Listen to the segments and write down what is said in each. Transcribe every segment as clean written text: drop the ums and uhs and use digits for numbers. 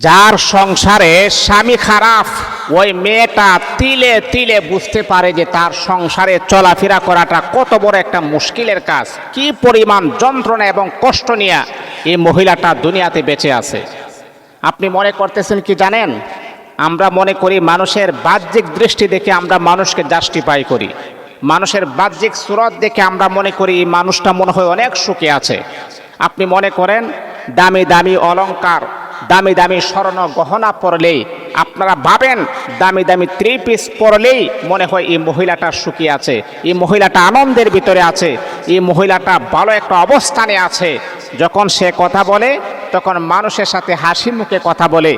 যার সংসারে স্বামী খারাপ, ওই মেয়েটা তিলে তিলে বুঝতে পারে যে তার সংসারে চলাফেরা করাটা কত বড় একটা মুশকিলের কাজ, কি পরিমাণ যন্ত্রণা এবং কষ্ট নিয়ে এই মহিলাটা দুনিয়াতে বেঁচে আছে। আপনি মনে করতেছেন কি জানেন, আমরা মনে করি মানুষের বাহ্যিক দৃষ্টি দেখে আমরা মানুষকে জাস্টিফাই করি, মানুষের বাহ্যিক সুরত দেখে আমরা মনে করি এই মানুষটা মনে হয় অনেক সুখে আছে। আপনি মনে করেন দামি দামি অলংকার, দামি দামি স্বর্ণ গহনা পরলেই, আপনারা ভাবেন দামি দামি 3 পিস পরলেই মনে হয় এই মহিলাটা সুখী আছে, এই মহিলাটা আনন্দের ভিতরে আছে, এই মহিলাটা ভালো একটা অবস্থানে আছে। যখন সে কথা বলে তখন মানুষের সাথে হাসি মুখে কথা বলে,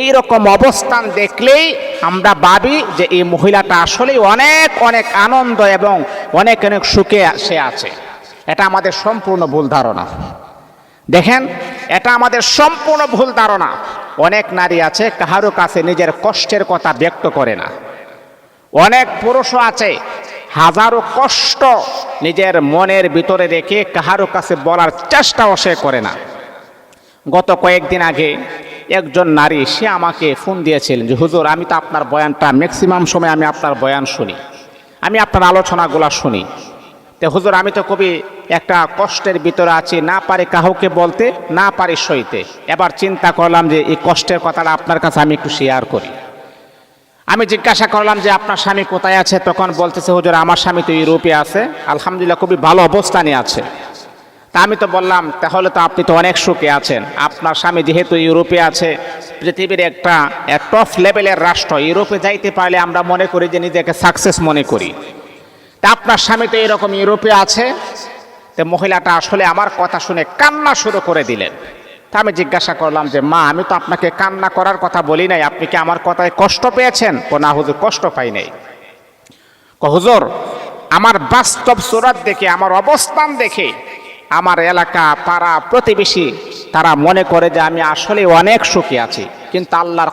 এই রকম অবস্থান দেখলেই আমরা ভাবি যে এই মহিলাটা আসলে অনেক অনেক আনন্দ এবং অনেক অনেক সুখে সে আছে। এটা আমাদের সম্পূর্ণ ভুল ধারণা। দেখেন, এটা আমাদের সম্পূর্ণ ভুল ধারণা। অনেক নারী আছে কাহারও কাছে নিজের কষ্টের কথা ব্যক্ত করে না। অনেক পুরুষও আছে হাজারো কষ্ট নিজের মনের ভিতরে রেখে কাহারও কাছে বলার চেষ্টাও সে করে না। গত কয়েকদিন আগে একজন নারী সে আমাকে ফোন দিয়েছিলেন যে হুজুর, আমি তো আপনার বয়ানটা ম্যাক্সিমাম সময় আমি আপনার বয়ান শুনি, আমি আপনার আলোচনাগুলো শুনি, তো হুজুর আমি তো খুবই একটা কষ্টের ভিতরে আছি, না পারি কাউকে বলতে, না পারি সইতে। এবার চিন্তা করলাম যে এই কষ্টের কথাটা আপনার কাছে আমি একটু শেয়ার করি। আমি জিজ্ঞাসা করলাম যে আপনার স্বামী কোথায় আছে? তখন বলতেছে হুজুর আমার স্বামী তো ইউরোপে আছে, আলহামদুলিল্লাহ খুবই ভালো অবস্থানে আছে। তা আমি তো বললাম তাহলে তো আপনি তো অনেক সুখে আছেন, আপনার স্বামী যেহেতু ইউরোপে আছে, পৃথিবীর একটা টপ লেভেলের রাষ্ট্র, ইউরোপে যাইতে পারলে আমরা মনে করি যে নিজেকে সাকসেস মনে করি, তা আপনার স্বামী তো এরকম ইউরোপে আছে। তো মহিলাটা আসলে আমার কথা শুনে কান্না শুরু করে দিলেন। তা আমি জিজ্ঞাসা করলাম যে মা, আমি তো আপনাকে কান্না করার কথা বলি নাই, আপনি কি আমার কথায় কষ্ট পেয়েছেন? না হুজুর, কষ্ট পাই নাই। হুজুর আমার বাস্তব সুরত দেখে, আমার অবস্থান দেখে আমার এলাকা পাড়া প্রতিবেশী তারা মনে করে যে আমি আসলে অনেক সুখী আছি, কিন্তু আল্লাহর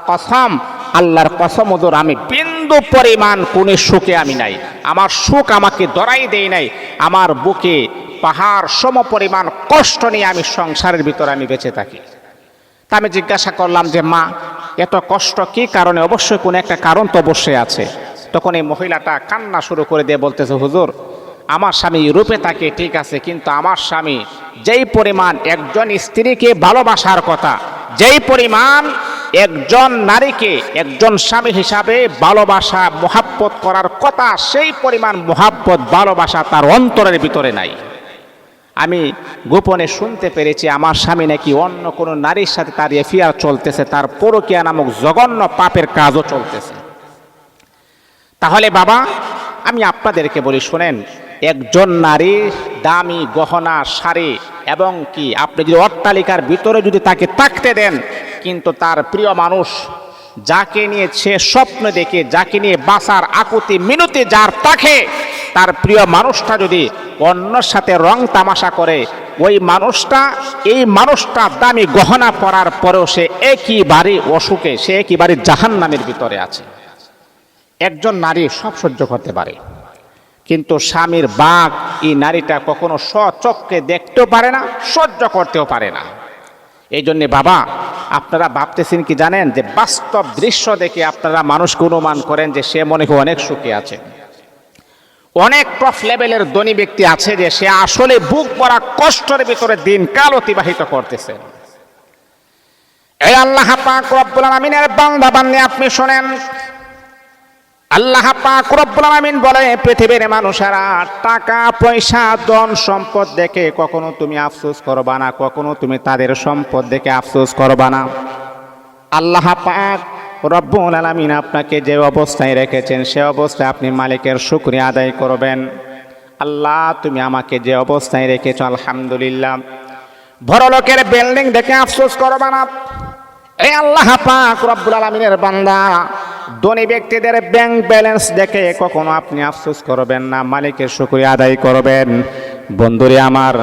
কসম হুজুর আমি বিন্দু পরিমাণ কোন সুখে আমি নাই। আমার সুখ আমাকে ধরাই দেয় নাই, আমার বুকে পাহাড় সম পরিমাণ কষ্ট নিয়ে আমি সংসারের ভিতরে আমি বেঁচে থাকি। তা আমি জিজ্ঞাসা করলাম যে মা, এত কষ্ট কি কারণে? অবশ্যই কোনো একটা কারণ তো অবশ্যই আছে। তখন এই মহিলাটা কান্না শুরু করে দিয়ে বলতেছে হুজুর আমার স্বামী ইউরোপে থাকে ঠিক আছে, কিন্তু আমার স্বামী যেই পরিমাণ একজন স্ত্রীকে ভালোবাসার কথা, যেই পরিমাণ একজন নারীকে একজন স্বামী হিসাবে ভালোবাসা মোহাব্বত করার কথা, সেই পরিমাণ মোহাব্বত ভালোবাসা তার অন্তরের ভিতরে নাই। আমি গোপনে শুনতে পেরেছি আমার স্বামী নাকি অন্য কোনো নারীর সাথে তার এফিয়ার চলতেছে, তার পরকীয়া নামক জঘন্য পাপের কাজও চলতেছে। তাহলে বাবা আমি আপনাদেরকে বলি, শোনেন, একজন নারী দামি গহনা শাড়ি এবং কি আপনি যদি অট্টালিকার ভিতরে যদি তাকে থাকতে দেন, কিন্তু তার প্রিয় মানুষ যাকে নিয়ে সে স্বপ্ন দেখে, যাকে নিয়ে বাঁচার আকুতি মিনতি যার থাকে, তার প্রিয় মানুষটা যদি অন্যর সাথে রং তামাশা করে, ওই মানুষটা এই মানুষটা দামি গহনা পরার পরেও সে একইবারে অসুখে, সে একইবারে জাহান্নামের ভিতরে আছে। একজন নারী সব সহ্য করতে পারে, কিন্তু স্বামীর বাঘ এই নারীটা কখনো স্বচক্ষে দেখতেও পারে না, সহ্য করতেও পারে না। এই জন্যে বাবা আপনারা ভাবতেছেন কি জানেন, যে বাস্তব দৃশ্য দেখে আপনারা মানুষকে অনুমান করেন যে সে মনে হয় অনেক সুখী আছে। অনেক টপ লেভেলের ধনী ব্যক্তি আছে যে সে আসলে বুক ভরা কষ্টের ভিতরে দিনকাল অতিবাহিত করতেছে। এই আল্লাহ পাক রব্বুল আলামিনের বান্দা বান্দী আপনি শোনেন, আল্লাহ পাক রব্বুল আলামিন বলে পৃথিবীর মানুষেরা টাকা পয়সা ধন সম্পদ দেখে কখনো তুমি আফসোস করবা না, কখনো তুমি তাদের সম্পদ দেখে আফসোস করবা না। আল্লাহ পাক রব্বুল আলামিন আপনাকে যে অবস্থায় রেখেছেন সে অবস্থায় আপনি মালিকের শুকরিয়া আদায় করবেন। আল্লাহ তুমি আমাকে যে অবস্থায় রেখেছো আলহামদুলিল্লাহ। বড় লোকের বিল্ডিং দেখে আফসোস করবা না। এই আল্লাহ পাক রব্বুল আলামিনের বান্দা ধনী ব্যক্তিদের ব্যাংক ব্যালেন্স দেখে কখনো আপনি আফসোস করবেন না, মালিকের শুকরিয়া আদায় করবেন। বন্ধুরে আমার,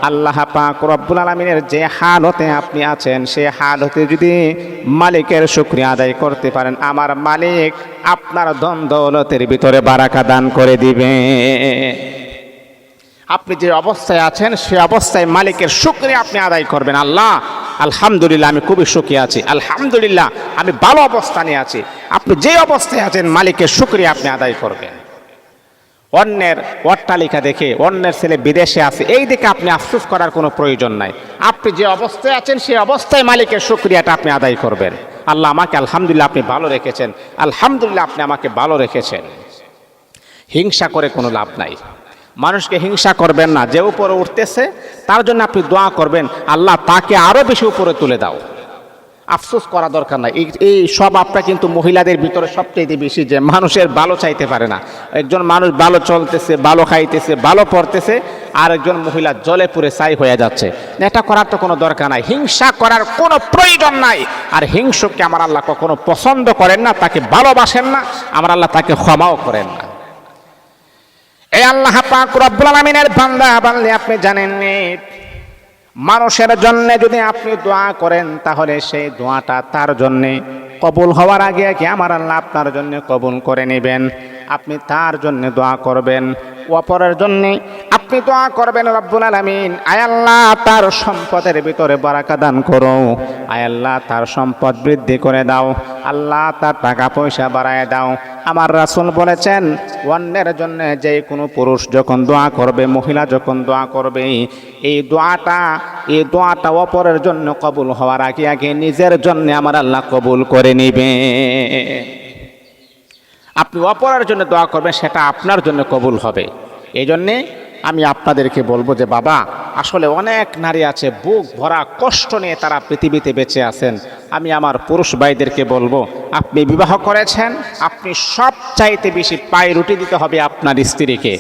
আল্লাহ পাক রব্বুল আলামিনের যে হালতে আপনি আছেন সেই হালতে যদি মালিকের শুকরিয়া আদায় করতে পারেন, আমার মালিক আপনার ধন দৌলতের ভিতরে বারাকা দান করে দিবে। আপনি যে অবস্থায় আছেন সে অবস্থায় মালিকের শুকরিয়া আপনি আদায় করবেন। আল্লাহ আলহামদুলিল্লাহ আমি খুবই সুখী আছি, আলহামদুলিল্লাহ আমি ভালো অবস্থানে আছি। আপনি যে অবস্থায় আছেন মালিকের শুকরিয়া আপনি আদায় করবেন। অন্যের অট্টালিকা দেখে অন্যের ছেলে বিদেশে আছে এই দেখে আপনি আফসোস করার কোনো প্রয়োজন নাই। আপনি যে অবস্থায় আছেন সেই অবস্থায় মালিকের শুকরিয়াটা আপনি আদায় করবেন। আল্লাহ আমাকে আলহামদুলিল্লাহ আপনি ভালো রেখেছেন, আলহামদুলিল্লাহ আপনি আমাকে ভালো রেখেছেন। হিংসা করে কোনো লাভ নাই। মানুষকে হিংসা করবেন না। যে উপরে উঠতেছে তার জন্য আপনি দোয়া করবেন, আল্লাহ তাকে আরো বেশি উপরে তুলে দাও। আফসোস করা দরকার নাই। এই সব আপনার কিন্তু মহিলাদের ভিতরে সবচেয়ে বেশি, যে মানুষের ভালো চাইতে পারে না। একজন মানুষ ভালো চলতেছে, ভালো খাইতেছে, ভালো পড়তেছে, আর একজন মহিলা জলে পুড়ে ছাই হয়ে যাচ্ছে। এটা করার তো কোনো দরকার নাই, হিংসা করার কোনো প্রয়োজন নাই। আর হিংসুককে আমার আল্লাহ কখনো পছন্দ করেন না, তাকে ভালোবাসেন না, আমার আল্লাহ তাকে ক্ষমাও করেন না। এই আল্লাহ পাক রব্বুল আলামিনের বান্দা বান্দী, আপনি জানেননি মানুষের জন্য যদি আপনি দোয়া করেন তাহলে সেই দোয়াটা তার জন্য কবুল হওয়ার আগে কি আমার আল্লাহ আপনার জন্য কবুল করে নেবেন। আপনি তার জন্য দোয়া করবেন, অপরের জন্য আপনি দোয়া করবেন। রব্বুল আলামিন, আয় আল্লাহ তার সম্পদের ভিতরে বারাকা দান করো, আয় আল্লাহ তার সম্পদ বৃদ্ধি করে দাও, আল্লাহ তার টাকা পয়সা বাড়ায় দাও। আমার রাসূল বলেছেন, অন্যের জন্য যে কোনো পুরুষ যখন দোয়া করবে, মহিলা যখন দোয়া করবে, এই দোয়াটা অপরের জন্য কবুল হওয়ার আগে আগে নিজের জন্য আমার আল্লাহ কবুল করে নিবে। আপনি অপরের জন্য দোয়া করবেন, সেটা আপনার জন্য কবুল হবে। এই জন্যে আমি আপনাদেরকে বলবো যে বাবা, আসলে অনেক নারী আছে বুক ভরা কষ্ট নিয়ে তারা পৃথিবীতে বেঁচে আছেন। আমি আমার পুরুষ ভাইদেরকে বলবো, আপনি বিবাহ করেছেন, আপনি সব চাইতে বেশি পায়ে রুটি দিতে হবে আপনার স্ত্রীকে।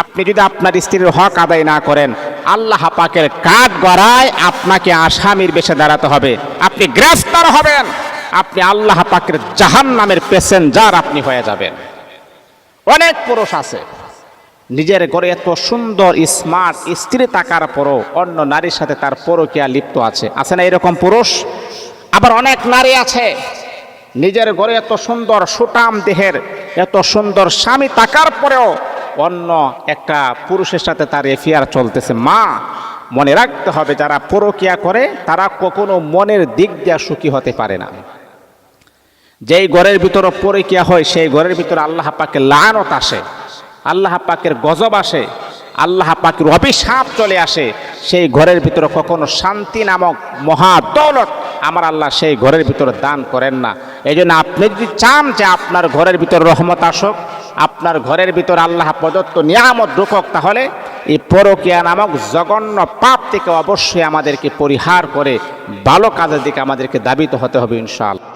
আপনি যদি আপনার স্ত্রীর হক আদায় না করেন, আল্লাহ পাকের কাঠ গড়ায় আপনাকে আসামির বেশে দাঁড়াতে হবে, আপনি গ্রেফতার হবেন, আপনি আল্লাহ পাকের জাহান্নামের প্যাসেঞ্জার আপনি হয়ে যাবেন। অনেক পুরুষ আছে নিজের ঘরে এত সুন্দর স্মার্ট স্ত্রী থাকার পরও অন্য নারীর সাথে তার পরকীয়া লিপ্ত আছে না এরকম পুরুষ? আবার অনেক নারী আছে নিজের ঘরে এত সুন্দর সুঠাম দেহের এত সুন্দর স্বামী থাকার পরেও অন্য একটা পুরুষের সাথে তার এফেয়ার চলতেছে। মা, মনে রাখতে হবে, যারা পরকীয়া করে তারা কখনো মনের দিক দিয়ে সুখী হতে পারে না। যেই ঘরের ভিতরে পরকীয়া হয় সেই ঘরের ভিতরে আল্লাহ পাকের লানত আসে, আল্লাহ পাকের গজব আসে, আল্লাহ পাকের অভিশাপ চলে আসে। সেই ঘরের ভিতরে কখনো শান্তি নামক মহা দৌলত আমার আল্লাহ সেই ঘরের ভিতরে দান করেন না। এই জন্য আপনি যদি চান যে আপনার ঘরের ভিতরে রহমত আসুক, আপনার ঘরের ভিতরে আল্লাহ প্রদত্ত নিয়ামত ঢুকুক, তাহলে এই পরকীয়া নামক জঘন্য পাপ থেকে অবশ্যই আমাদেরকে পরিহার করে ভালো কাজের দিকে আমাদেরকে ধাবিত হতে হবে ইনশাআল্লাহ।